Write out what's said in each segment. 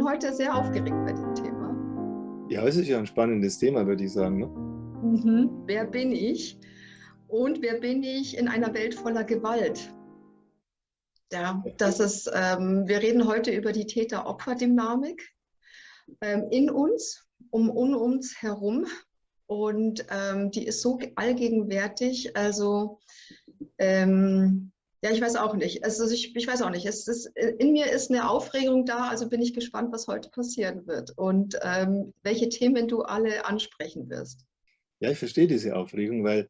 heute sehr aufgeregt bei dem Thema. Ja, es ist ja ein spannendes Thema, würde ich sagen. Ne? Wer bin ich? Und wer bin ich in einer Welt voller Gewalt? Ja, wir reden heute über die Täter-Opfer-Dynamik in uns, um uns herum. Und die ist so allgegenwärtig. Ja, ich weiß auch nicht. Ich weiß auch nicht. In mir ist eine Aufregung da, also bin ich gespannt, was heute passieren wird und welche Themen du alle ansprechen wirst. Ja, ich verstehe diese Aufregung, weil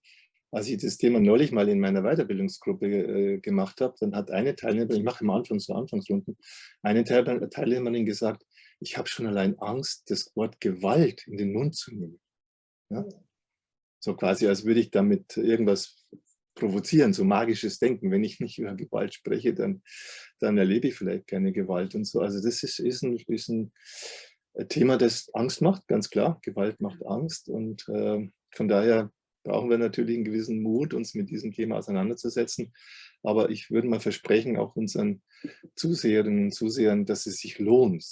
als ich das Thema neulich mal in meiner Weiterbildungsgruppe gemacht habe, dann hat eine Teilnehmerin, ich mache am Anfang so Anfangsrunden, eine Teilnehmerin gesagt, ich habe schon allein Angst, das Wort Gewalt in den Mund zu nehmen. Ja? So quasi, als würde ich damit irgendwas provozieren, so magisches Denken. Wenn ich nicht über Gewalt spreche, dann erlebe ich vielleicht keine Gewalt und so. Also das ist ein Thema, das Angst macht, ganz klar. Gewalt macht Angst und von daher brauchen wir natürlich einen gewissen Mut, uns mit diesem Thema auseinanderzusetzen. Aber ich würde mal versprechen, auch unseren Zuseherinnen und Zusehern, dass es sich lohnt,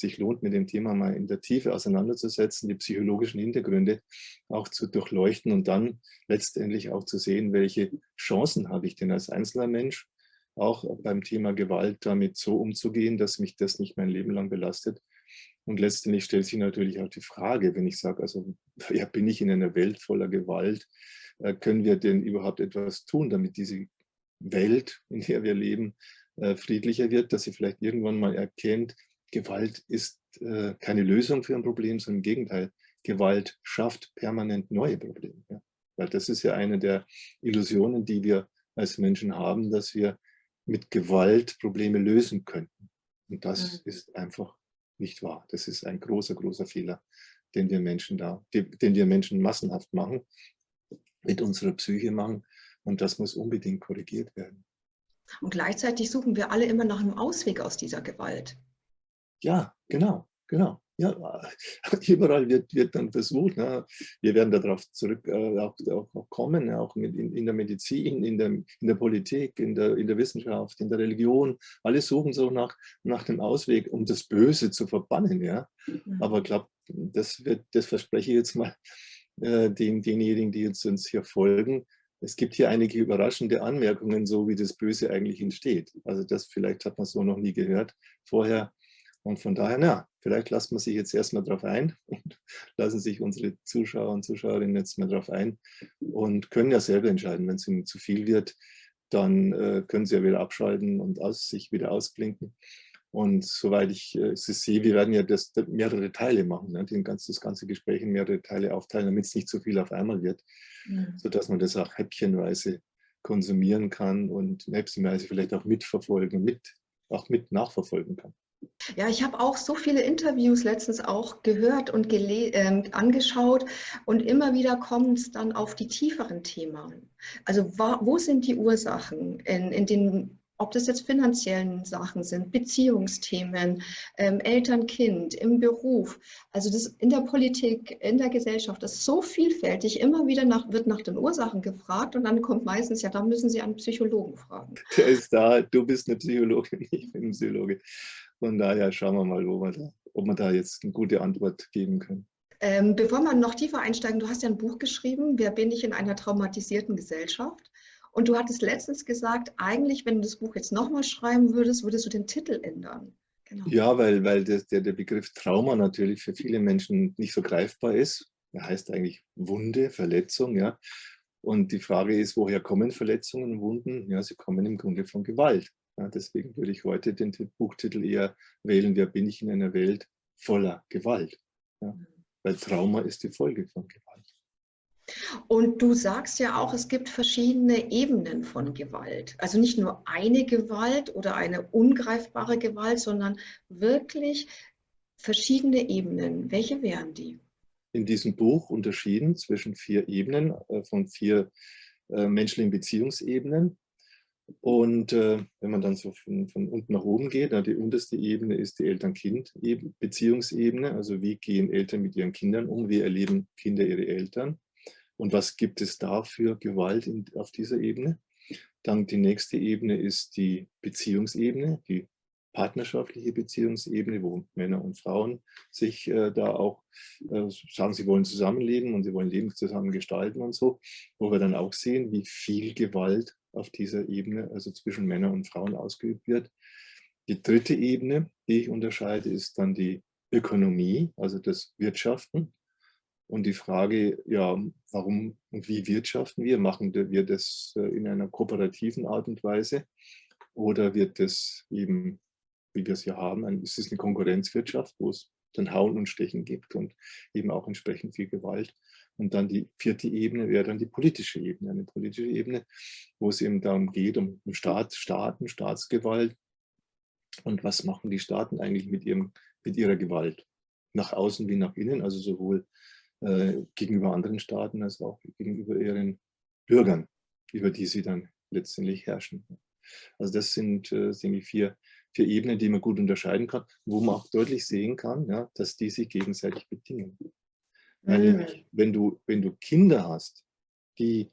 mit dem Thema mal in der Tiefe auseinanderzusetzen, die psychologischen Hintergründe auch zu durchleuchten und dann letztendlich auch zu sehen, welche Chancen habe ich denn als einzelner Mensch, auch beim Thema Gewalt damit so umzugehen, dass mich das nicht mein Leben lang belastet. Und letztendlich stellt sich natürlich auch die Frage, wenn ich sage, also ja, bin ich in einer Welt voller Gewalt, können wir denn überhaupt etwas tun, damit diese Welt, in der wir leben, friedlicher wird, dass sie vielleicht irgendwann mal erkennt, Gewalt ist keine Lösung für ein Problem, sondern im Gegenteil, Gewalt schafft permanent neue Probleme. Ja? Weil das ist ja eine der Illusionen, die wir als Menschen haben, dass wir mit Gewalt Probleme lösen könnten. Und das ist einfach nicht wahr. Das ist ein großer, großer Fehler, den wir Menschen massenhaft machen, mit unserer Psyche machen. Und das muss unbedingt korrigiert werden. Und gleichzeitig suchen wir alle immer nach einem Ausweg aus dieser Gewalt. Ja, genau, genau. Ja, überall wird dann versucht, ne? Wir werden darauf zurück auch kommen, ja, auch in der Medizin, in der Politik, in der Wissenschaft, in der Religion. Alle suchen so nach dem Ausweg, um das Böse zu verbannen. Ja? Aber ich glaube, das verspreche ich jetzt mal denjenigen, die jetzt uns hier folgen. Es gibt hier einige überraschende Anmerkungen, so wie das Böse eigentlich entsteht. Also das vielleicht hat man so noch nie gehört vorher. Und von daher, na, vielleicht lassen wir sich jetzt erstmal drauf ein und lassen sich unsere Zuschauer und Zuschauerinnen jetzt mal drauf ein und können ja selber entscheiden, wenn es ihnen zu viel wird, dann können sie ja wieder abschalten und sich wieder ausklinken. Und soweit ich es sehe, wir werden ja mehrere Teile machen, ne? Das ganze Gespräch in mehrere Teile aufteilen, damit es nicht zu viel auf einmal wird, sodass man das auch häppchenweise konsumieren kann und häppchenweise vielleicht auch mitverfolgen, auch mit nachverfolgen kann. Ja, ich habe auch so viele Interviews letztens auch gehört und angeschaut und immer wieder kommt es dann auf die tieferen Themen. Also wo sind die Ursachen ob das jetzt finanziellen Sachen sind, Beziehungsthemen, Eltern-Kind, im Beruf, also das in der Politik, in der Gesellschaft, das ist so vielfältig. Immer wieder wird nach den Ursachen gefragt und dann kommt meistens, ja, da müssen Sie einen Psychologen fragen. Der ist da, du bist eine Psychologin, ich bin ein Psychologe. Von daher schauen wir mal, ob wir da jetzt eine gute Antwort geben können. Bevor wir noch tiefer einsteigen, du hast ja ein Buch geschrieben, Wer bin ich in einer traumatisierten Gesellschaft? Und du hattest letztens gesagt, eigentlich, wenn du das Buch jetzt nochmal schreiben würdest, würdest du den Titel ändern. Genau. Ja, weil der Begriff Trauma natürlich für viele Menschen nicht so greifbar ist. Er heißt eigentlich Wunde, Verletzung, ja. Und die Frage ist, woher kommen Verletzungen und Wunden? Ja, sie kommen im Grunde von Gewalt. Ja, deswegen würde ich heute den Buchtitel eher wählen, Wer bin ich in einer Welt voller Gewalt? Ja, weil Trauma ist die Folge von Gewalt. Und du sagst ja auch, es gibt verschiedene Ebenen von Gewalt. Also nicht nur eine Gewalt oder eine ungreifbare Gewalt, sondern wirklich verschiedene Ebenen. Welche wären die? In diesem Buch unterschieden zwischen 4 Ebenen, von 4 menschlichen Beziehungsebenen. Und wenn man dann so von unten nach oben geht, die unterste Ebene ist die Eltern-Kind-Beziehungsebene. Also wie gehen Eltern mit ihren Kindern um? Wie erleben Kinder ihre Eltern? Und was gibt es da für Gewalt auf dieser Ebene? Dann die nächste Ebene ist die Beziehungsebene, die partnerschaftliche Beziehungsebene, wo Männer und Frauen sich da auch sagen, sie wollen zusammenleben und sie wollen Leben zusammen gestalten und so, wo wir dann auch sehen, wie viel Gewalt auf dieser Ebene, also zwischen Männern und Frauen ausgeübt wird. Die dritte Ebene, die ich unterscheide, ist dann die Ökonomie, also das Wirtschaften. Und die Frage, ja, warum und wie wirtschaften wir? Machen wir das in einer kooperativen Art und Weise? Oder wird das eben, wie wir es hier haben, ist es eine Konkurrenzwirtschaft, wo es dann Hauen und Stechen gibt und eben auch entsprechend viel Gewalt? Und dann die vierte Ebene wäre dann die politische Ebene, eine politische Ebene, wo es eben darum geht, um Staaten, Staatsgewalt. Und was machen die Staaten eigentlich mit ihrer Gewalt? Nach außen wie nach innen, also sowohl gegenüber anderen Staaten als auch gegenüber ihren Bürgern, über die sie dann letztendlich herrschen. Also das sind, denke ich, vier Ebenen, die man gut unterscheiden kann, wo man auch deutlich sehen kann, ja, dass die sich gegenseitig bedingen. Weil nämlich, wenn du Kinder hast, die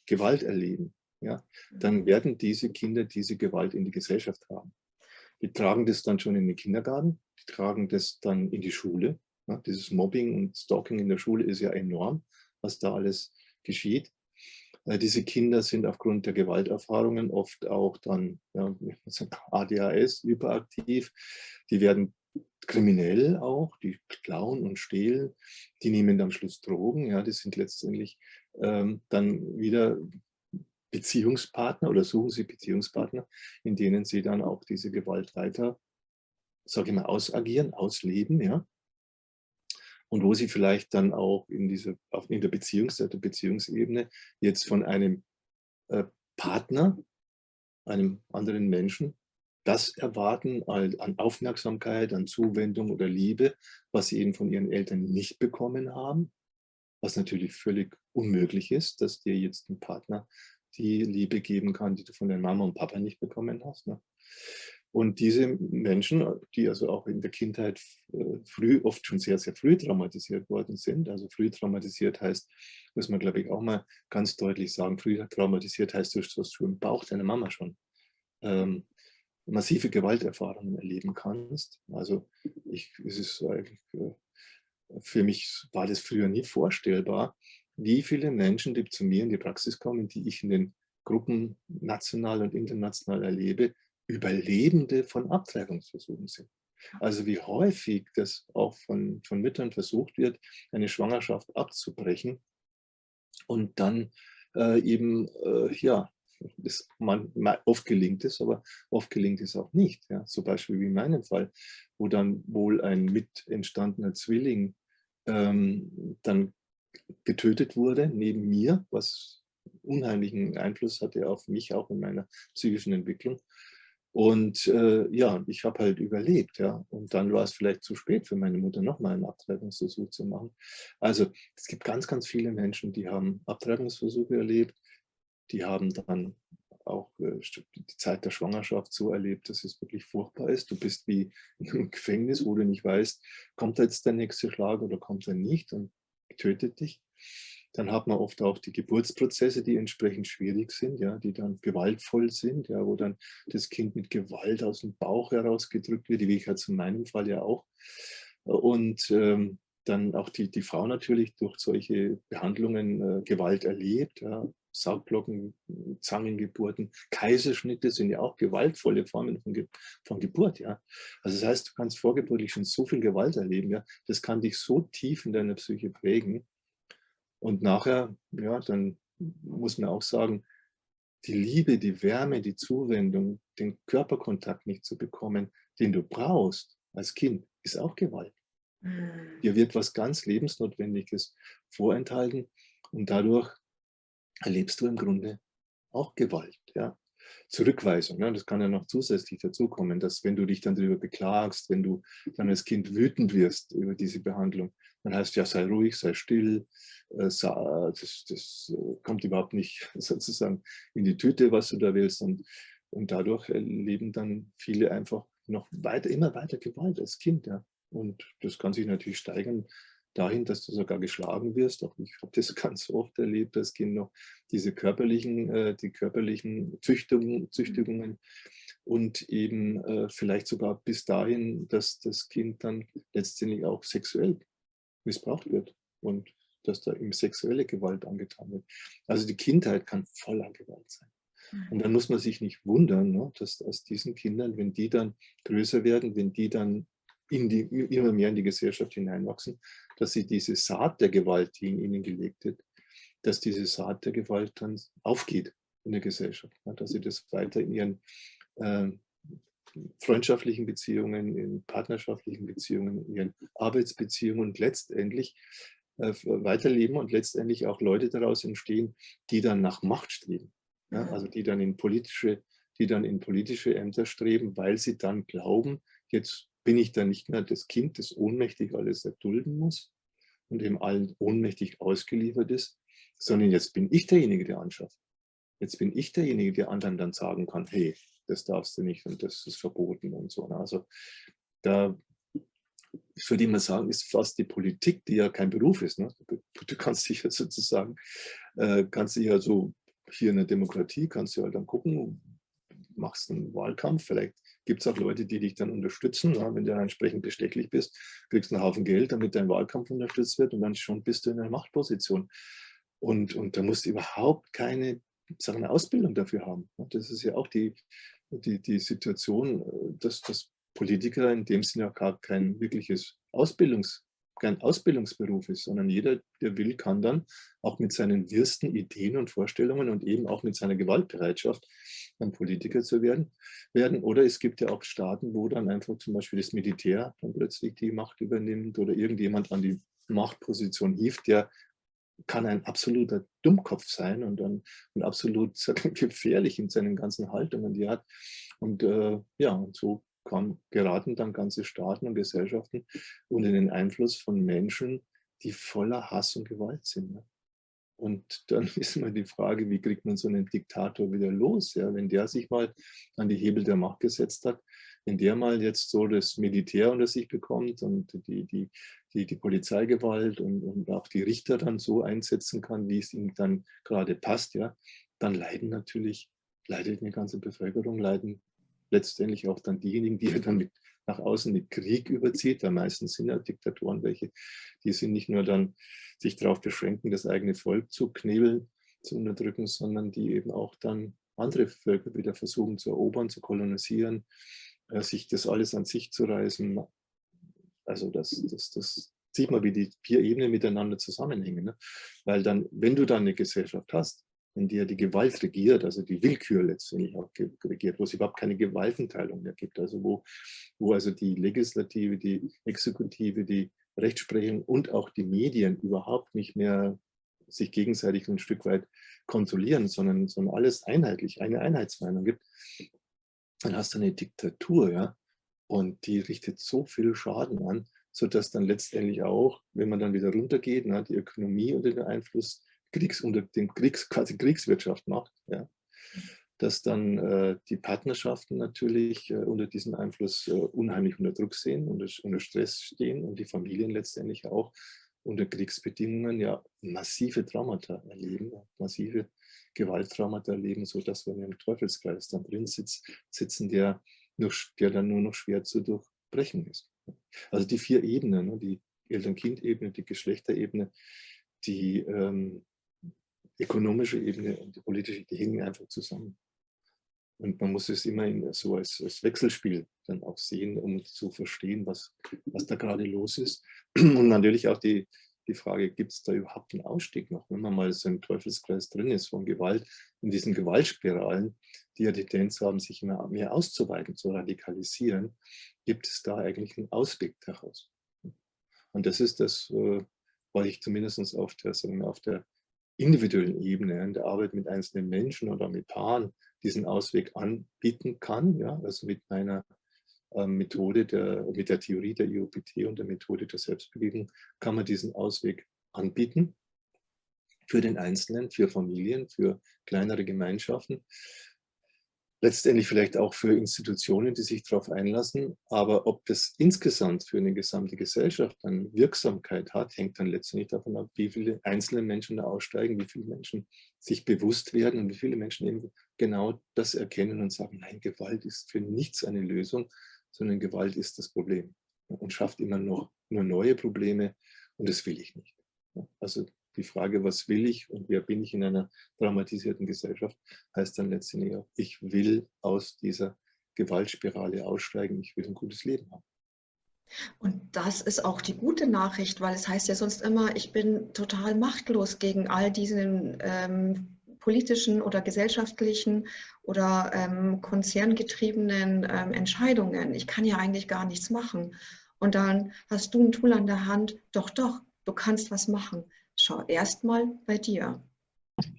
Gewalt erleben, ja, dann werden diese Kinder diese Gewalt in die Gesellschaft tragen. Die tragen das dann schon in den Kindergarten, die tragen das dann in die Schule. Ja, dieses Mobbing und Stalking in der Schule ist ja enorm, was da alles geschieht. Diese Kinder sind aufgrund der Gewalterfahrungen oft auch dann ja, ADHS, hyperaktiv. Die werden kriminell auch, die klauen und stehlen. Die nehmen am Schluss Drogen. Ja, die sind letztendlich dann wieder Beziehungspartner oder suchen sie Beziehungspartner, in denen sie dann auch diese Gewalt weiter, sage ich mal, ausagieren, ausleben, ja. Und wo sie vielleicht dann auch in der Beziehungsebene jetzt von einem Partner, einem anderen Menschen, das erwarten an Aufmerksamkeit, an Zuwendung oder Liebe, was sie eben von ihren Eltern nicht bekommen haben, was natürlich völlig unmöglich ist, dass dir jetzt ein Partner die Liebe geben kann, die du von deiner Mama und Papa nicht bekommen hast. Ne? Und diese Menschen, die also auch in der Kindheit früh, oft schon sehr, sehr früh traumatisiert worden sind, also früh traumatisiert heißt, muss man glaube ich auch mal ganz deutlich sagen, früh traumatisiert heißt, du hast schon im Bauch deiner Mama schon massive Gewalterfahrungen erleben kannst. Also es ist eigentlich, für mich war das früher nie vorstellbar, wie viele Menschen, die zu mir in die Praxis kommen, die ich in den Gruppen national und international erlebe, Überlebende von Abtreibungsversuchen sind. Also wie häufig das auch von Müttern versucht wird, eine Schwangerschaft abzubrechen und dann ja, oft gelingt es, aber oft gelingt es auch nicht. Ja. Zum Beispiel wie in meinem Fall, wo dann wohl ein mit entstandener Zwilling dann getötet wurde, neben mir, was unheimlichen Einfluss hatte auf mich, auch in meiner psychischen Entwicklung. Und ja, ich habe halt überlebt, ja. Und dann war es vielleicht zu spät für meine Mutter, nochmal einen Abtreibungsversuch zu machen. Also es gibt ganz, ganz viele Menschen, die haben Abtreibungsversuche erlebt, die haben dann auch die Zeit der Schwangerschaft so erlebt, dass es wirklich furchtbar ist. Du bist wie im Gefängnis, wo du nicht weißt, kommt jetzt der nächste Schlag oder kommt er nicht und tötet dich. Dann hat man oft auch die Geburtsprozesse, die entsprechend schwierig sind, ja, die dann gewaltvoll sind, ja, wo dann das Kind mit Gewalt aus dem Bauch herausgedrückt wird, wie ich jetzt in meinem Fall ja auch. Und dann auch die Frau natürlich durch solche Behandlungen Gewalt erlebt, ja. Saugblocken, Zangengeburten, Kaiserschnitte sind ja auch gewaltvolle Formen von Geburt. Ja. Also das heißt, du kannst vorgeburtlich schon so viel Gewalt erleben. Ja. Das kann dich so tief in deiner Psyche prägen. Und nachher, ja, dann muss man auch sagen, die Liebe, die Wärme, die Zuwendung, den Körperkontakt nicht zu bekommen, den du brauchst als Kind, ist auch Gewalt. Dir wird was ganz Lebensnotwendiges vorenthalten und dadurch erlebst du im Grunde auch Gewalt. Ja. Zurückweisung, ja, das kann ja noch zusätzlich dazukommen, dass wenn du dich dann darüber beklagst, wenn du dann als Kind wütend wirst über diese Behandlung, dann heißt ja, sei ruhig, sei still, das kommt überhaupt nicht sozusagen in die Tüte, was du da willst. Und dadurch erleben dann viele einfach noch weiter, immer weiter Gewalt als Kind. Ja. Und das kann sich natürlich steigern dahin, dass du sogar geschlagen wirst. Auch ich habe das ganz oft erlebt als Kind noch, diese die körperlichen Züchtigungen und eben vielleicht sogar bis dahin, dass das Kind dann letztendlich auch sexuell missbraucht wird und dass da ihm sexuelle Gewalt angetan wird. Also die Kindheit kann voller Gewalt sein. Und dann muss man sich nicht wundern, ne, dass aus diesen Kindern, wenn die dann größer werden, wenn die dann immer mehr in die Gesellschaft hineinwachsen, dass sie diese Saat der Gewalt, die in ihnen gelegt wird, dass diese Saat der Gewalt dann aufgeht in der Gesellschaft. Ne, dass sie das weiter in ihren freundschaftlichen Beziehungen, in partnerschaftlichen Beziehungen, in ihren Arbeitsbeziehungen und letztendlich weiterleben und letztendlich auch Leute daraus entstehen, die dann nach Macht streben. Ja, also die dann in politische Ämter streben, weil sie dann glauben, jetzt bin ich dann nicht mehr das Kind, das ohnmächtig alles erdulden muss und dem allen ohnmächtig ausgeliefert ist, sondern jetzt bin ich derjenige, der anschafft. Jetzt bin ich derjenige, der anderen dann sagen kann, hey, das darfst du nicht und das ist verboten und so. Also da würde ich mal sagen, ist fast die Politik, die ja kein Beruf ist. Ne? Du kannst dich ja sozusagen, kannst dich ja so hier in der Demokratie, kannst du halt dann gucken, machst einen Wahlkampf, vielleicht gibt es auch Leute, die dich dann unterstützen. Ja? Wenn du dann entsprechend bestechlich bist, kriegst du einen Haufen Geld, damit dein Wahlkampf unterstützt wird und dann schon bist du in einer Machtposition. Und da musst du überhaupt keine eine Ausbildung dafür haben. Das ist ja auch die Situation, dass Politiker in dem Sinne auch gar kein wirkliches kein Ausbildungsberuf ist, sondern jeder, der will, kann dann auch mit seinen wirsten Ideen und Vorstellungen und eben auch mit seiner Gewaltbereitschaft ein Politiker zu werden. Oder es gibt ja auch Staaten, wo dann einfach zum Beispiel das Militär dann plötzlich die Macht übernimmt oder irgendjemand an die Machtposition hieft, der kann ein absoluter Dummkopf sein und absolut gefährlich in seinen ganzen Haltungen, die er hat. Und ja, und so geraten dann ganze Staaten und Gesellschaften unter den Einfluss von Menschen, die voller Hass und Gewalt sind. Ne? Und dann ist immer die Frage, wie kriegt man so einen Diktator wieder los? Ja? Wenn der sich mal an die Hebel der Macht gesetzt hat, wenn der mal jetzt so das Militär unter sich bekommt und die Polizeigewalt und auch die Richter dann so einsetzen kann, wie es ihm dann gerade passt, ja, dann leidet eine ganze Bevölkerung, leiden letztendlich auch dann diejenigen, die er dann nach außen mit Krieg überzieht. Da meistens sind ja Diktatoren welche, die sind nicht nur dann sich darauf beschränken, das eigene Volk zu knebeln, zu unterdrücken, sondern die eben auch dann andere Völker wieder versuchen zu erobern, zu kolonisieren, sich das alles an sich zu reißen. Also das sieht man, wie die 4 Ebenen miteinander zusammenhängen. Ne? Weil dann, wenn du dann eine Gesellschaft hast, in der die Gewalt regiert, also die Willkür letztendlich auch regiert, wo es überhaupt keine Gewaltenteilung mehr gibt, also wo also die Legislative, die Exekutive, die Rechtsprechung und auch die Medien überhaupt nicht mehr sich gegenseitig ein Stück weit kontrollieren, sondern alles einheitlich, eine Einheitsmeinung gibt, dann hast du eine Diktatur, ja, und die richtet so viel Schaden an, sodass dann letztendlich auch, wenn man dann wieder runtergeht, die Ökonomie unter den Einfluss quasi Kriegswirtschaft macht, ja, dass dann die Partnerschaften natürlich unter diesem Einfluss unheimlich unter Druck sehen, unter Stress stehen und die Familien letztendlich auch unter Kriegsbedingungen ja massive Traumata erleben, massive Gewalttraumata erleben, sodass wir in einem Teufelskreis dann drin sitzen, der dann nur noch schwer zu durchbrechen ist. Also die 4 Ebenen, ne, die Eltern-Kind-Ebene, die Geschlechterebene, die ökonomische Ebene und die politische, die hängen einfach zusammen. Und man muss es immer so als Wechselspiel dann auch sehen, um zu verstehen, was da gerade los ist. Und natürlich auch die Frage, gibt es da überhaupt einen Ausstieg noch, wenn man mal so im Teufelskreis drin ist von Gewalt, in diesen Gewaltspiralen, die ja die Tendenz haben, sich immer mehr auszuweiten, zu radikalisieren, gibt es da eigentlich einen Ausweg daraus? Und das ist das, was ich zumindest auf der individuellen Ebene, in der Arbeit mit einzelnen Menschen oder mit Paaren, diesen Ausweg anbieten kann, ja, also mit meiner Methode mit der Theorie der IOPT und der Methode der Selbstbegegnung kann man diesen Ausweg anbieten für den Einzelnen, für Familien, für kleinere Gemeinschaften. letztendlich vielleicht auch für Institutionen, die sich darauf einlassen. Aber ob das insgesamt für eine gesamte Gesellschaft dann Wirksamkeit hat, hängt dann letztendlich davon ab, wie viele einzelne Menschen da aussteigen, wie viele Menschen sich bewusst werden und wie viele Menschen eben genau das erkennen und sagen, nein, Gewalt ist für nichts eine Lösung, sondern Gewalt ist das Problem und schafft immer noch nur neue Probleme und das will ich nicht. Also die Frage, was will ich und wer bin ich in einer traumatisierten Gesellschaft, heißt dann letztendlich auch, ich will aus dieser Gewaltspirale aussteigen, ich will ein gutes Leben haben. Und das ist auch die gute Nachricht, weil es heißt ja sonst immer, ich bin total machtlos gegen all diesen politischen oder gesellschaftlichen oder konzerngetriebenen Entscheidungen. Ich kann ja eigentlich gar nichts machen. Und dann hast du ein Tool an der Hand, doch, doch, du kannst was machen. Schau erst mal bei dir.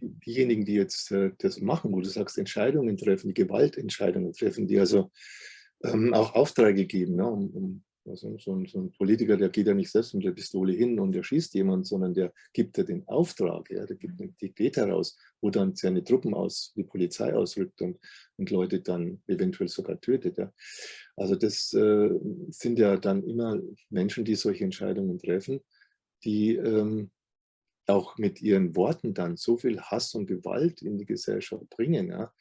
Diejenigen, die jetzt das machen, wo du sagst, Entscheidungen treffen, Gewaltentscheidungen treffen, die also auch Aufträge geben, ne, also so ein Politiker, der geht ja nicht selbst mit der Pistole hin und erschießt jemanden, sondern der gibt ja den Auftrag, ja, der gibt ein Dekret heraus, wo dann seine Truppen die Polizei ausrückt und Leute dann eventuell sogar tötet. Ja. Also das sind ja dann immer Menschen, die solche Entscheidungen treffen, die auch mit ihren Worten dann so viel Hass und Gewalt in die Gesellschaft bringen, ja,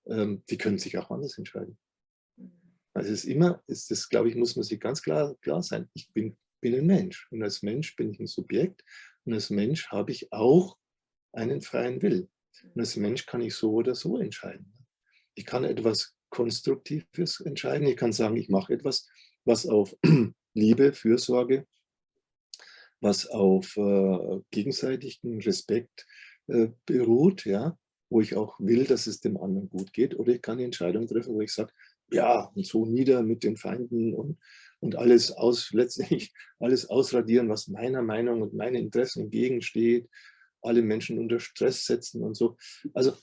die können sich auch anders entscheiden. Also es ist immer, das, glaube ich, muss man sich ganz klar sein. Ich bin ein Mensch und als Mensch bin ich ein Subjekt und als Mensch habe ich auch einen freien Willen. Und als Mensch kann ich so oder so entscheiden. Ich kann etwas Konstruktives entscheiden. Ich kann sagen, ich mache etwas, was auf Liebe, Fürsorge, was auf gegenseitigen Respekt beruht, ja, wo ich auch will, dass es dem anderen gut geht. Oder ich kann die Entscheidung treffen, wo ich sage, ja, und so nieder mit den Feinden und letztendlich alles ausradieren, was meiner Meinung und meinen Interessen entgegensteht, alle Menschen unter Stress setzen und so. Also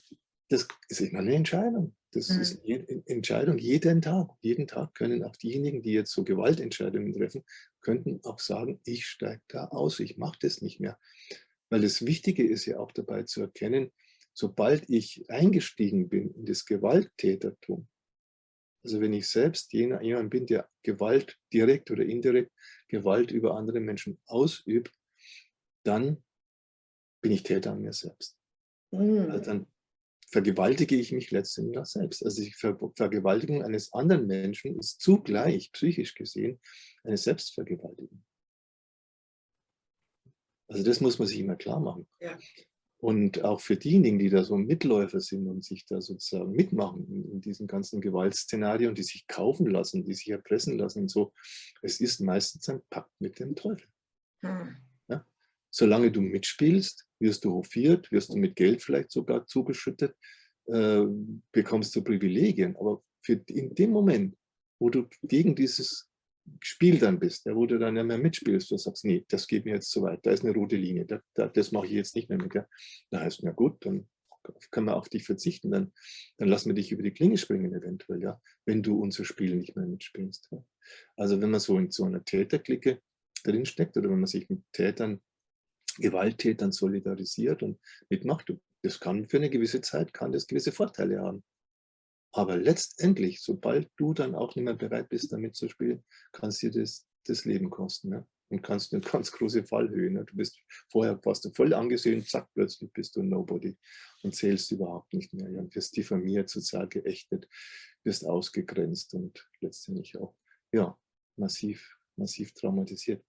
das ist immer eine Entscheidung. Das ist eine Entscheidung jeden Tag. Jeden Tag können auch diejenigen, die jetzt so Gewaltentscheidungen treffen, könnten auch sagen, ich steige da aus, ich mache das nicht mehr. Weil das Wichtige ist ja auch dabei zu erkennen, sobald ich eingestiegen bin in das Gewalttätertum, also wenn ich selbst jemand bin, der Gewalt direkt oder indirekt Gewalt über andere Menschen ausübt, dann bin ich Täter an mir selbst. Also dann vergewaltige ich mich letztendlich auch selbst. Also die Vergewaltigung eines anderen Menschen ist zugleich, psychisch gesehen, eine Selbstvergewaltigung. Also das muss man sich immer klar machen. Ja. Und auch für diejenigen, die da so Mitläufer sind und sich da sozusagen mitmachen in diesen ganzen Gewaltszenarien, die sich kaufen lassen, die sich erpressen lassen und so, es ist meistens ein Pakt mit dem Teufel. Ja? Solange du mitspielst, wirst du hofiert, wirst du mit Geld vielleicht sogar zugeschüttet, bekommst du Privilegien. Aber in dem Moment, wo du gegen dieses Spiel dann bist, wo du dann nicht mehr mitspielst, du sagst, nee, das geht mir jetzt zu weit, da ist eine rote Linie, das mache ich jetzt nicht mehr mit. Ja. Da heißt, na gut, dann können wir auf dich verzichten, dann lassen wir dich über die Klinge springen eventuell, ja, wenn du unser Spiel nicht mehr mitspielst. Ja. Also wenn man so in so einer Täterklicke drinsteckt oder wenn man sich mit Gewalttätern solidarisiert und mitmacht, das kann für eine gewisse Zeit, kann das gewisse Vorteile haben. Aber letztendlich, sobald du dann auch nicht mehr bereit bist, damit zu spielen, kannst dir das Leben kosten. Ne? Und kannst eine ganz große Fallhöhe. Ne? Vorher warst du voll angesehen, zack, plötzlich bist du ein Nobody und zählst überhaupt nicht mehr. Ja? Wirst diffamiert, sozial geächtet, wirst ausgegrenzt und letztendlich auch ja, massiv traumatisiert.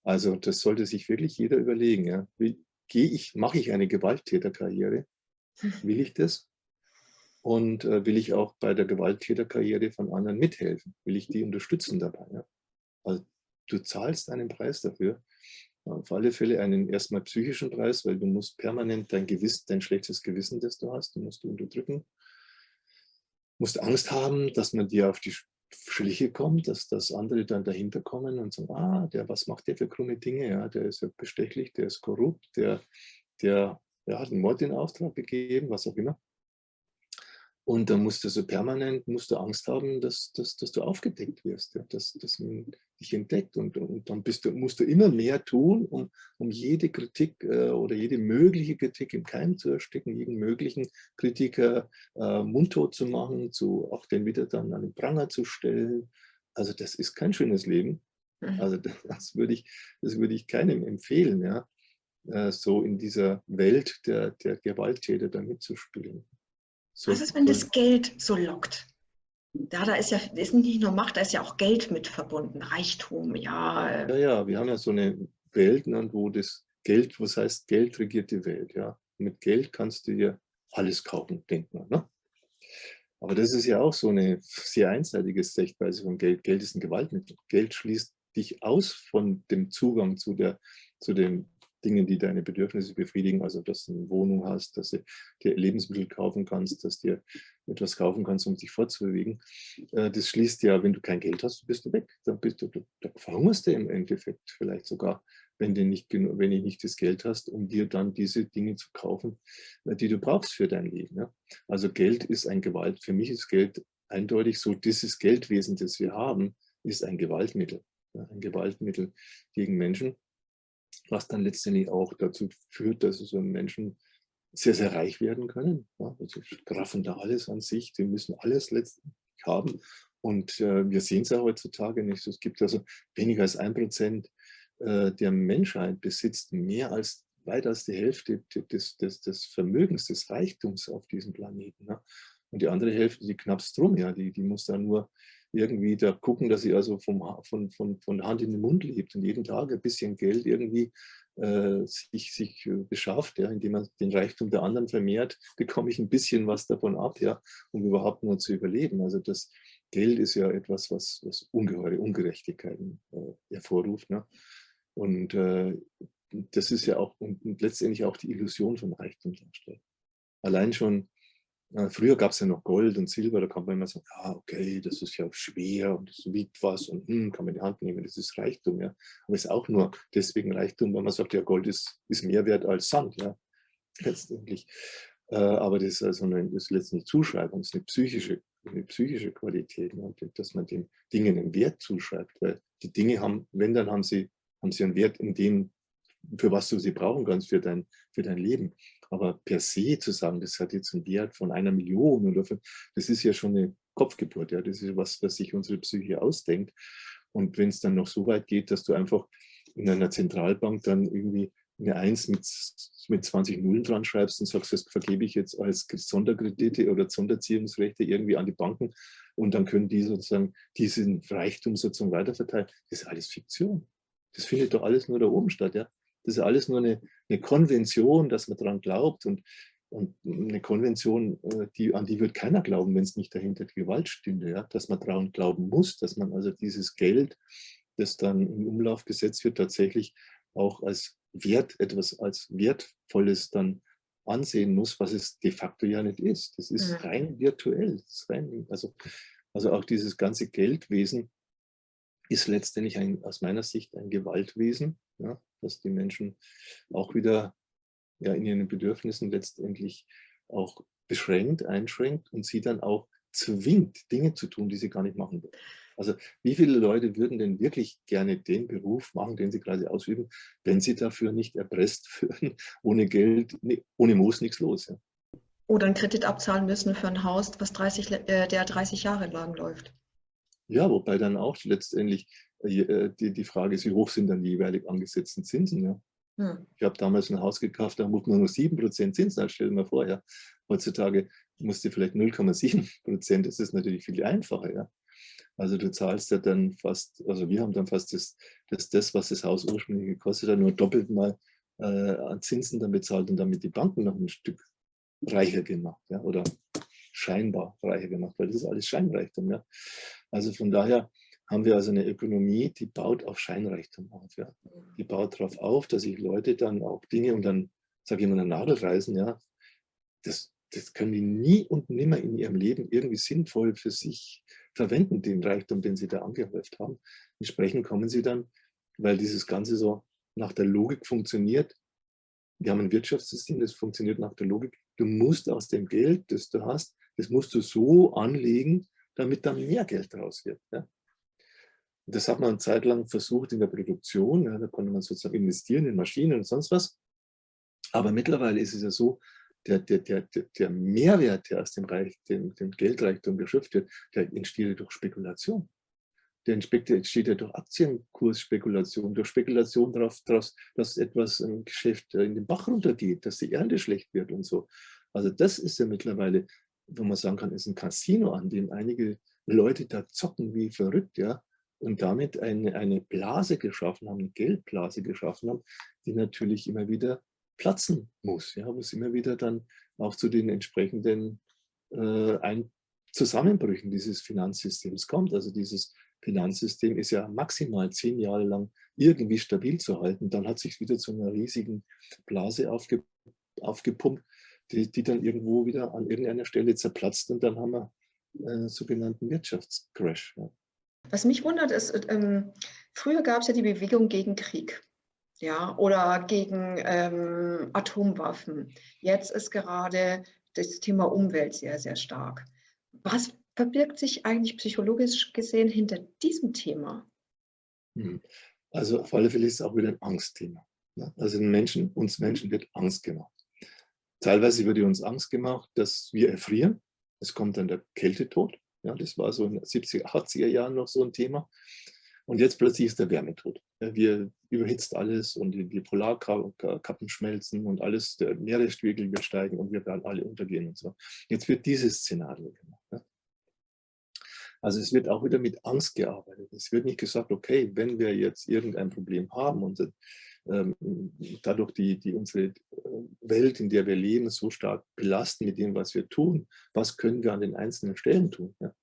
Also das sollte sich wirklich jeder überlegen. Ja? Mache ich eine Gewalttäterkarriere? Will ich das? Und will ich auch bei der Gewalttäterkarriere von anderen mithelfen? Will ich die unterstützen dabei? Ja? Also du zahlst einen Preis dafür. Auf alle Fälle einen erstmal psychischen Preis, weil du musst permanent dein schlechtes Gewissen, das du hast, musst du unterdrücken. Musst Angst haben, dass man dir auf die Schliche kommt, dass andere dann dahinter kommen und sagen, was macht der für krumme Dinge? Ja, der ist ja bestechlich, der ist korrupt, der hat einen Mord in Auftrag gegeben, was auch immer. Und dann musst du so permanent Angst haben, dass du aufgedeckt wirst, ja, dass man dich entdeckt. Und dann musst du immer mehr tun, um jede Kritik oder jede mögliche Kritik im Keim zu ersticken, jeden möglichen Kritiker mundtot zu machen, auch den wieder dann an den Pranger zu stellen. Also das ist kein schönes Leben. Also das würde ich keinem empfehlen, ja, so in dieser Welt der Gewalttäter da mitzuspielen. Was ist, wenn das Geld so lockt? Ja, da ist nicht nur Macht, da ist ja auch Geld mit verbunden, Reichtum, ja. Ja, wir haben ja so eine Welt, wo das Geld, was heißt, Geld regiert die Welt, ja. Mit Geld kannst du dir alles kaufen, denkt man, ne? Aber das ist ja auch so eine sehr einseitige Sichtweise von Geld. Geld ist ein Gewaltmittel. Geld schließt dich aus von dem Zugang zu den Dingen, die deine Bedürfnisse befriedigen. Also, dass du eine Wohnung hast, dass du dir Lebensmittel kaufen kannst, dass du dir etwas kaufen kannst, um dich fortzubewegen. Das schließt ja, wenn du kein Geld hast, bist du weg. Dann verhungerst du im Endeffekt vielleicht sogar, wenn du nicht das Geld hast, um dir dann diese Dinge zu kaufen, die du brauchst für dein Leben. Ja? Also Geld ist ein Gewalt. Für mich ist Geld eindeutig so, dieses Geldwesen, das wir haben, ist ein Gewaltmittel. Ja? Ein Gewaltmittel gegen Menschen, was dann letztendlich auch dazu führt, dass so Menschen sehr, sehr reich werden können. Ja? Also graffen da alles an sich, die müssen alles letztendlich haben. Und wir sehen es ja heutzutage nicht. Es gibt also weniger als 1% der Menschheit besitzt weit als die Hälfte des Vermögens, des Reichtums auf diesem Planeten. Ne? Und die andere Hälfte, die knappst drum, ja, die muss dann nur irgendwie da gucken, dass sie also von Hand in den Mund lebt und jeden Tag ein bisschen Geld irgendwie sich beschafft, ja, indem man den Reichtum der anderen vermehrt, bekomme ich ein bisschen was davon ab, ja, um überhaupt nur zu überleben. Also das Geld ist ja etwas, was ungeheure Ungerechtigkeiten hervorruft. Ne? Und das ist ja auch und letztendlich auch die Illusion von Reichtum darstellt. Allein schon, früher gab es ja noch Gold und Silber, da kann man immer sagen, ja, okay, das ist ja schwer und das wiegt was und kann man in die Hand nehmen, das ist Reichtum. Ja. Aber es ist auch nur deswegen Reichtum, weil man sagt, ja, Gold ist mehr wert als Sand, ja, letztendlich. Aber das ist, das ist letztendlich Zuschreibung, das ist eine psychische Qualität, ne, dass man den Dingen einen Wert zuschreibt, weil die Dinge haben sie einen Wert in dem, für was du sie brauchen kannst für dein Leben. Aber per se zu sagen, das hat jetzt einen Wert von 1 Million das ist ja schon eine Kopfgeburt. Ja? Das ist was sich unsere Psyche ausdenkt. Und wenn es dann noch so weit geht, dass du einfach in einer Zentralbank dann irgendwie eine 1 mit 20 Nullen dran schreibst und sagst, das vergebe ich jetzt als Sonderkredite oder Sonderziehungsrechte irgendwie an die Banken und dann können die sozusagen diesen Reichtum sozusagen weiterverteilen. Das ist alles Fiktion. Das findet doch alles nur da oben statt. Ja? Das ist alles nur eine Konvention, dass man daran glaubt und eine Konvention, an die wird keiner glauben, wenn es nicht dahinter die Gewalt stünde, ja? Dass man daran glauben muss, dass man also dieses Geld, das dann in Umlauf gesetzt wird, tatsächlich auch als etwas als Wertvolles dann ansehen muss, was es de facto ja nicht ist. Das ist rein virtuell. Das ist also auch dieses ganze Geldwesen ist letztendlich aus meiner Sicht ein Gewaltwesen, ja, dass die Menschen auch wieder ja, in ihren Bedürfnissen letztendlich auch einschränkt und sie dann auch zwingt, Dinge zu tun, die sie gar nicht machen wollen. Also wie viele Leute würden denn wirklich gerne den Beruf machen, den sie gerade ausüben, wenn sie dafür nicht erpresst würden, ohne Geld, ohne Moos nichts los. Ja. Oder einen Kredit abzahlen müssen für ein Haus, der 30 Jahre lang läuft. Ja, wobei dann auch letztendlich die Frage ist, wie hoch sind dann die jeweilig angesetzten Zinsen. Ja? Ich habe damals ein Haus gekauft, da muss man nur 7% Zinsen, stell dir mal vor. Ja. Heutzutage musst du vielleicht 0,7%, das ist natürlich viel einfacher. Ja. Also du zahlst ja dann fast, also wir haben dann fast das was das Haus ursprünglich gekostet hat, nur doppelt mal an Zinsen dann bezahlt und damit die Banken noch ein Stück reicher gemacht, ja, oder scheinbar reicher gemacht, weil das ist alles Scheinreichtum. Ja. Also von daher haben wir also eine Ökonomie, die baut auf Scheinreichtum auf. Ja. Die baut darauf auf, dass sich Leute dann auch Dinge und dann, sage ich mal, einen Nagel reißen, ja, das können die nie und nimmer in ihrem Leben irgendwie sinnvoll für sich verwenden, den Reichtum, den sie da angehäuft haben. Entsprechend kommen sie dann, weil dieses Ganze so nach der Logik funktioniert. Wir haben ein Wirtschaftssystem, das funktioniert nach der Logik. Du musst aus dem Geld, das du hast, Das musst du so anlegen, damit dann mehr Geld draus wird. Ja. Und das hat man eine Zeit lang versucht in der Produktion. Ja, da konnte man sozusagen investieren in Maschinen und sonst was. Aber mittlerweile ist es ja so, der Mehrwert, der aus dem Geldreichtum geschöpft wird, der entsteht ja durch Spekulation. Der entsteht ja durch Aktienkursspekulation, durch Spekulation darauf, dass etwas im Geschäft in den Bach runtergeht, dass die Ernte schlecht wird und so. Also das ist ja mittlerweile, wo man sagen kann, ist ein Casino, an dem einige Leute da zocken wie verrückt, ja, und damit eine Blase geschaffen haben, eine Geldblase geschaffen haben, die natürlich immer wieder platzen muss, ja, wo es immer wieder dann auch zu den entsprechenden Zusammenbrüchen dieses Finanzsystems kommt. Also dieses Finanzsystem ist ja maximal 10 Jahre lang irgendwie stabil zu halten. Dann hat sich wieder zu einer riesigen Blase aufgepumpt, die dann irgendwo wieder an irgendeiner Stelle zerplatzt und dann haben wir einen sogenannten Wirtschaftscrash. Ja. Was mich wundert ist, früher gab es ja die Bewegung gegen Krieg, ja, oder gegen Atomwaffen. Jetzt ist gerade das Thema Umwelt sehr, sehr stark. Was verbirgt sich eigentlich psychologisch gesehen hinter diesem Thema? Also auf alle Fälle ist es auch wieder ein Angstthema. Also uns Menschen wird Angst gemacht. Teilweise wird uns Angst gemacht, dass wir erfrieren. Es kommt dann der Kältetod. Ja, das war so in den 70er, 80er Jahren noch so ein Thema. Und jetzt plötzlich ist der Wärmetod. Ja, wir überhitzt alles und die Polarkappen schmelzen und alles, der Meeresspiegel wird steigen und wir werden alle untergehen und so. Jetzt wird dieses Szenario gemacht. Ja. Also es wird auch wieder mit Angst gearbeitet. Es wird nicht gesagt, okay, wenn wir jetzt irgendein Problem haben und dadurch unsere Welt, in der wir leben, so stark belasten mit dem, was wir tun, was können wir an den einzelnen Stellen tun, ja?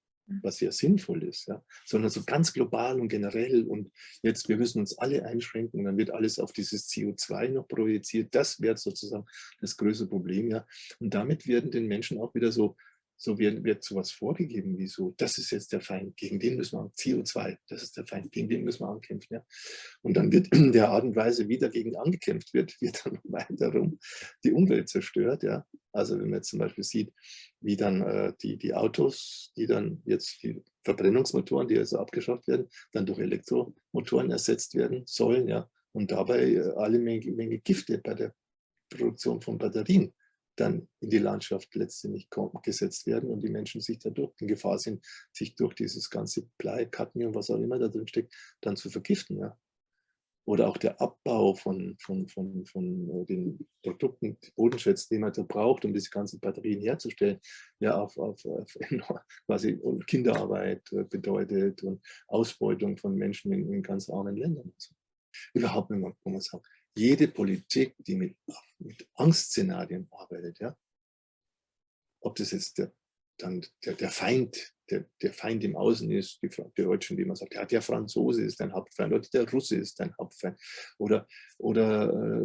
Was ja sinnvoll ist, ja? Sondern so ganz global und generell und jetzt, wir müssen uns alle einschränken und dann wird alles auf dieses CO2 noch projiziert. Das wäre sozusagen das größte Problem, ja. Und damit werden den Menschen auch wieder so wird sowas vorgegeben, wie so, das ist jetzt der Feind, gegen den müssen wir CO2, das ist der Feind, gegen den müssen wir ankämpfen. Ja? Und dann wird in der Art und Weise, wie dagegen angekämpft wird dann weiterum die Umwelt zerstört. Ja? Also wenn man jetzt zum Beispiel sieht, wie dann die Autos, die dann jetzt die Verbrennungsmotoren, die also abgeschafft werden, dann durch Elektromotoren ersetzt werden sollen, ja, und dabei alle Menge Gifte bei der Produktion von Batterien dann in die Landschaft letztendlich gesetzt werden und die Menschen sich dadurch in Gefahr sind, sich durch dieses ganze Blei, Cadmium, was auch immer da drin steckt, dann zu vergiften. Ja. Oder auch der Abbau von den Produkten, Bodenschätzen, die man da braucht, um diese ganzen Batterien herzustellen, ja, auf quasi Kinderarbeit bedeutet und Ausbeutung von Menschen in ganz armen Ländern. Überhaupt, wenn man sagt, jede Politik, die mit Angstszenarien arbeitet, ja, ob das jetzt der Feind, der Feind im Außen ist, die Deutschen, wie man sagt, ja, der Franzose ist ein Hauptfeind oder der Russe ist ein Hauptfeind oder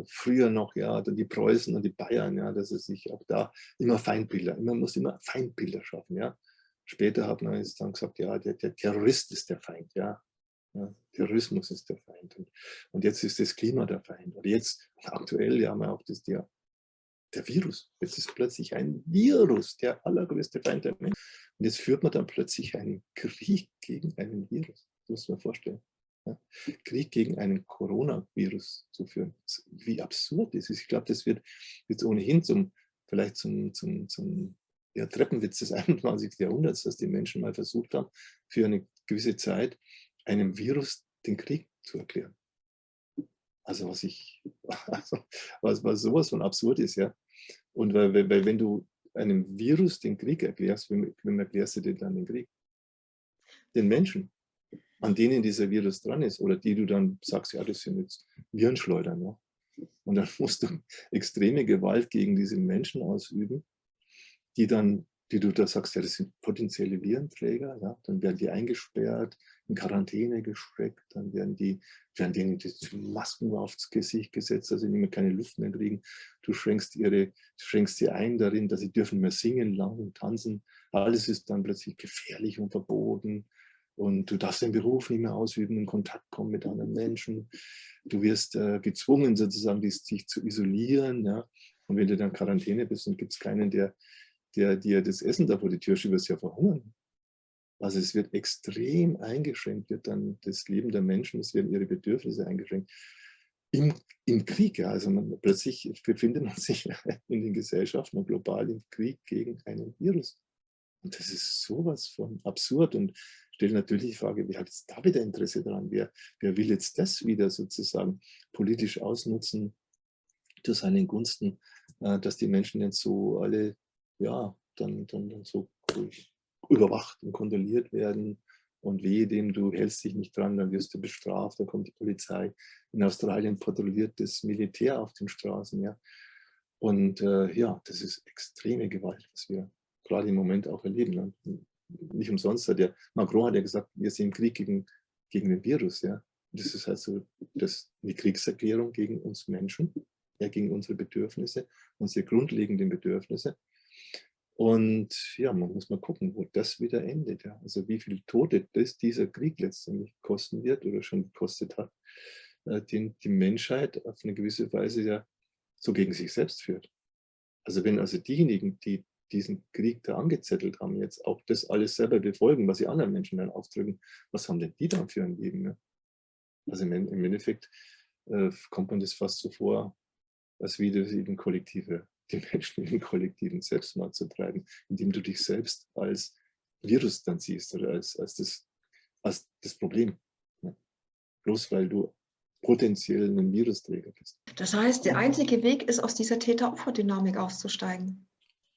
früher noch, ja, die Preußen und die Bayern, ja, dass es sich auch da immer Feindbilder, man muss immer Feindbilder schaffen, ja. Später hat man jetzt dann gesagt, ja, der Terrorist ist der Feind, ja. Ja, Terrorismus ist der Feind. Und jetzt ist das Klima der Feind. Und jetzt, aktuell, ja, haben wir auch der Virus. Jetzt ist plötzlich ein Virus der allergrößte Feind der Menschen. Und jetzt führt man dann plötzlich einen Krieg gegen einen Virus. Das muss man vorstellen. Ja? Krieg gegen einen Coronavirus zu führen. Wie absurd das ist. Ich glaube, das wird jetzt ohnehin vielleicht zum Treppenwitz des 21. Jahrhunderts, dass die Menschen mal versucht haben, für eine gewisse Zeit einem Virus den Krieg zu erklären. Also was sowas von absurd ist, ja. Und weil wenn du einem Virus den Krieg erklärst, wem erklärst du dir dann den Krieg? Den Menschen, an denen dieser Virus dran ist oder die du dann sagst, ja, das sind jetzt Virenschleudern. Ja. Und dann musst du extreme Gewalt gegen diese Menschen ausüben, die du da sagst, ja, das sind potenzielle Virenträger, ja, dann werden die eingesperrt, in Quarantäne gesteckt, dann werden denen die Masken aufs Gesicht gesetzt, also die nicht mehr keine Luft mehr kriegen. Du schränkst sie ein darin, dass sie dürfen mehr singen, lang tanzen. Alles ist dann plötzlich gefährlich und verboten. Und du darfst den Beruf nicht mehr ausüben, in Kontakt kommen mit anderen Menschen. Du wirst gezwungen, sozusagen, dich zu isolieren. Ja. Und wenn du dann in Quarantäne bist, dann gibt es keinen, der der dir das Essen da vor die Tür schiebt, wirst ja verhungern. Also es wird extrem eingeschränkt, wird dann das Leben der Menschen, es werden ihre Bedürfnisse eingeschränkt. Im Krieg, ja, also plötzlich befindet man sich in den Gesellschaften und global im Krieg gegen einen Virus. Und das ist sowas von absurd und stellt natürlich die Frage, wer hat jetzt da wieder Interesse daran? Wer will jetzt das wieder sozusagen politisch ausnutzen zu seinen Gunsten, dass die Menschen jetzt so alle, ja, dann so überwacht und kontrolliert werden und wehe dem, du hältst dich nicht dran, dann wirst du bestraft, dann kommt die Polizei. In Australien patrouilliert das Militär auf den Straßen, ja. Und ja, das ist extreme Gewalt, was wir gerade im Moment auch erleben. Und nicht umsonst hat Macron hat ja gesagt, wir sind im Krieg gegen den Virus, ja. Das ist halt so eine Kriegserklärung gegen uns Menschen, ja, gegen unsere Bedürfnisse, unsere grundlegenden Bedürfnisse. Und ja, man muss mal gucken, wo das wieder endet. Ja. Also wie viel Tote dieser Krieg letztendlich kosten wird oder schon gekostet hat, den die Menschheit auf eine gewisse Weise ja so gegen sich selbst führt. Also wenn also diejenigen, die diesen Krieg da angezettelt haben, jetzt auch das alles selber befolgen, was sie anderen Menschen dann aufdrücken, was haben denn die dann für ein Leben? Ne? Also im Endeffekt kommt man das fast so vor, als wieder die Menschen in den kollektiven Selbstmord zu treiben, indem du dich selbst als Virus dann siehst oder als das Problem. Ne? Bloß weil du potenziell ein Virusträger bist. Das heißt, der einzige Weg ist, aus dieser Täter-Opfer-Dynamik auszusteigen,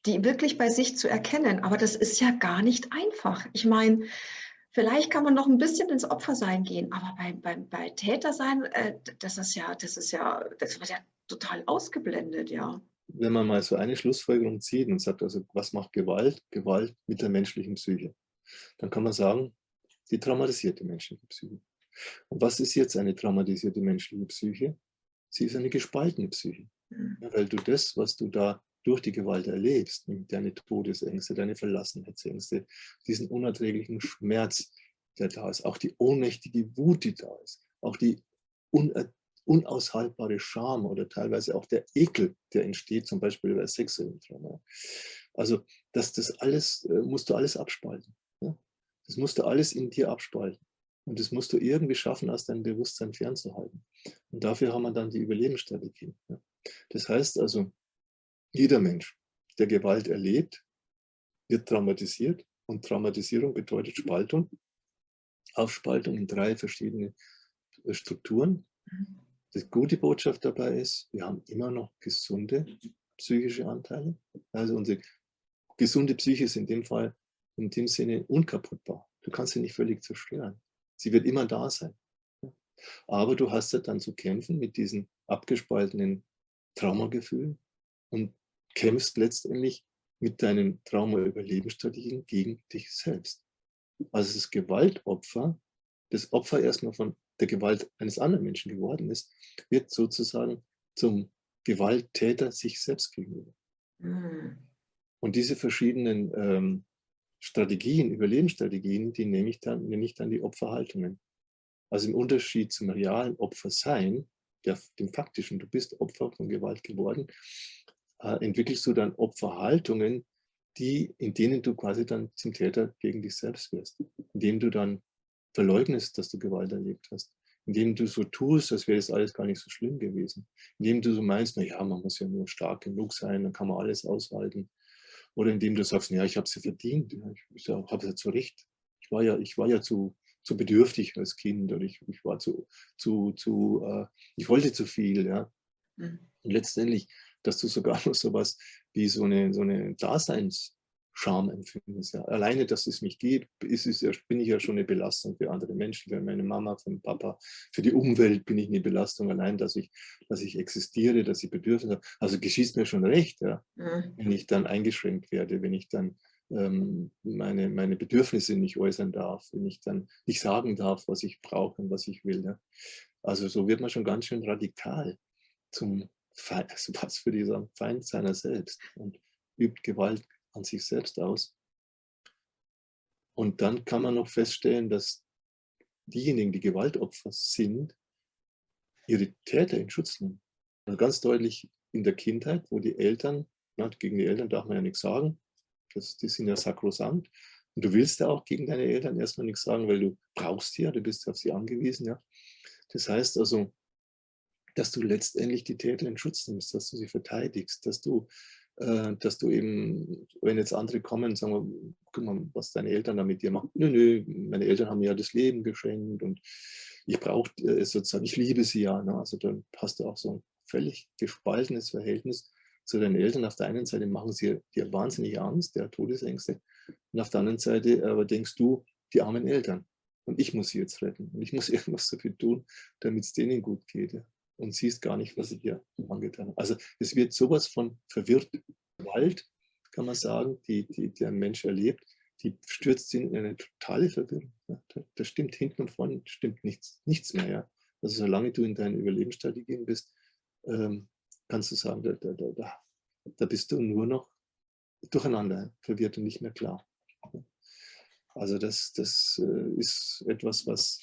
die wirklich bei sich zu erkennen. Aber das ist ja gar nicht einfach. Ich meine, vielleicht kann man noch ein bisschen ins Opfersein gehen, aber bei Tätersein, das wird ja total ausgeblendet, ja. Wenn man mal so eine Schlussfolgerung zieht und sagt, also was macht Gewalt? Gewalt mit der menschlichen Psyche. Dann kann man sagen, die traumatisierte menschliche Psyche. Und was ist jetzt eine traumatisierte menschliche Psyche? Sie ist eine gespaltene Psyche. Ja, weil du das, was du da durch die Gewalt erlebst, deine Todesängste, deine Verlassenheitsängste, diesen unerträglichen Schmerz, der da ist, auch die ohnmächtige Wut, die da ist, auch die unaushaltbare Scham oder teilweise auch der Ekel, der entsteht, zum Beispiel bei sexuellem Trauma. Also das alles musst du alles abspalten. Ja? Das musst du alles in dir abspalten. Und das musst du irgendwie schaffen, aus deinem Bewusstsein fernzuhalten. Und dafür haben wir dann die Überlebensstrategien. Ja? Das heißt also, jeder Mensch, der Gewalt erlebt, wird traumatisiert. Und Traumatisierung bedeutet Spaltung, Aufspaltung in 3 verschiedene Strukturen. Die gute Botschaft dabei ist, wir haben immer noch gesunde psychische Anteile. Also unsere gesunde Psyche ist in dem Fall, in dem Sinne unkaputtbar. Du kannst sie nicht völlig zerstören. Sie wird immer da sein. Aber du hast ja dann zu kämpfen mit diesen abgespaltenen Traumagefühlen und kämpfst letztendlich mit deinen Trauma-Überlebensstrategien gegen dich selbst. Also das Gewaltopfer, das Opfer erstmal von der Gewalt eines anderen Menschen geworden ist, wird sozusagen zum Gewalttäter sich selbst gegenüber. Und diese verschiedenen Strategien, Überlebensstrategien, die nenne ich dann die Opferhaltungen. Also im Unterschied zum realen Opfersein, dem faktischen, du bist Opfer von Gewalt geworden, entwickelst du dann Opferhaltungen, in denen du quasi dann zum Täter gegen dich selbst wirst, indem du dann verleugnest, dass du Gewalt erlebt hast, indem du so tust, als wäre das alles gar nicht so schlimm gewesen, indem du so meinst, naja, man muss ja nur stark genug sein, dann kann man alles aushalten, oder indem du sagst, ja, ich habe es ja verdient, ich habe es ja zu Recht, ich war ja zu bedürftig als Kind, oder ich wollte zu viel, ja. Und letztendlich, dass du sogar noch sowas wie so eine Daseinsscham empfindest. Ja. Alleine, dass es mich gibt, bin ich ja schon eine Belastung für andere Menschen, für meine Mama, für den Papa, für die Umwelt bin ich eine Belastung. Allein, dass ich existiere, dass ich Bedürfnisse habe. Also geschieht mir schon recht, ja, wenn ich dann eingeschränkt werde, wenn ich dann meine Bedürfnisse nicht äußern darf, wenn ich dann nicht sagen darf, was ich brauche und was ich will. Ja. Also so wird man schon ganz schön radikal zum was würde ich sagen, Feind seiner selbst und übt Gewalt an sich selbst aus. Und dann kann man noch feststellen, dass diejenigen, die Gewaltopfer sind, ihre Täter in Schutz nehmen. Also ganz deutlich in der Kindheit, wo die Eltern, gegen die Eltern darf man ja nichts sagen, Die sind ja sakrosankt. Und du willst ja auch gegen deine Eltern erstmal nichts sagen, weil du brauchst sie ja, du bist auf sie angewiesen. Ja. Das heißt also, dass du letztendlich die Täter in Schutz nimmst, dass du sie verteidigst, dass du eben, wenn jetzt andere kommen und sagen, guck mal, was deine Eltern da mit dir machen. Nö, nö, meine Eltern haben mir ja das Leben geschenkt und ich brauche es sozusagen, ich liebe sie ja. Ne? Also dann hast du auch so ein völlig gespaltenes Verhältnis zu deinen Eltern. Auf der einen Seite machen sie dir wahnsinnig Angst, der Todesängste. Und auf der anderen Seite aber denkst du, die armen Eltern. Und ich muss sie jetzt retten. Und ich muss irgendwas dafür tun, damit es denen gut geht. Ja. Und siehst gar nicht, was sie dir angetan haben. Also es wird sowas von verwirrt. Gewalt, kann man sagen, die der Mensch erlebt, die stürzt ihn in eine totale Verwirrung. Ja. Da stimmt hinten und vorne stimmt nichts mehr. Ja. Also solange du in deinen Überlebensstrategien bist, kannst du sagen, da bist du nur noch durcheinander, verwirrt und nicht mehr klar. Also das ist etwas, was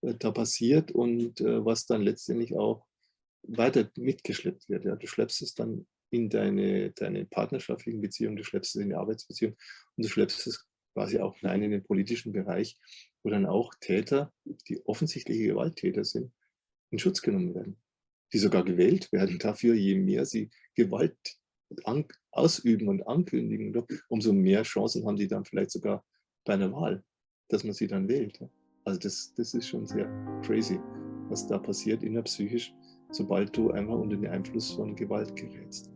da passiert und was dann letztendlich auch weiter mitgeschleppt wird. Ja. Du schleppst es dann in deine partnerschaftlichen Beziehungen, du schleppst es in die Arbeitsbeziehung und du schleppst es quasi auch hinein in den politischen Bereich, wo dann auch Täter, die offensichtliche Gewalttäter sind, in Schutz genommen werden, die sogar gewählt werden dafür, je mehr sie Gewalt ausüben und ankündigen, umso mehr Chancen haben die dann vielleicht sogar bei einer Wahl, dass man sie dann wählt. Also das ist schon sehr crazy, was da passiert innerpsychisch, sobald du einmal unter den Einfluss von Gewalt gerätst.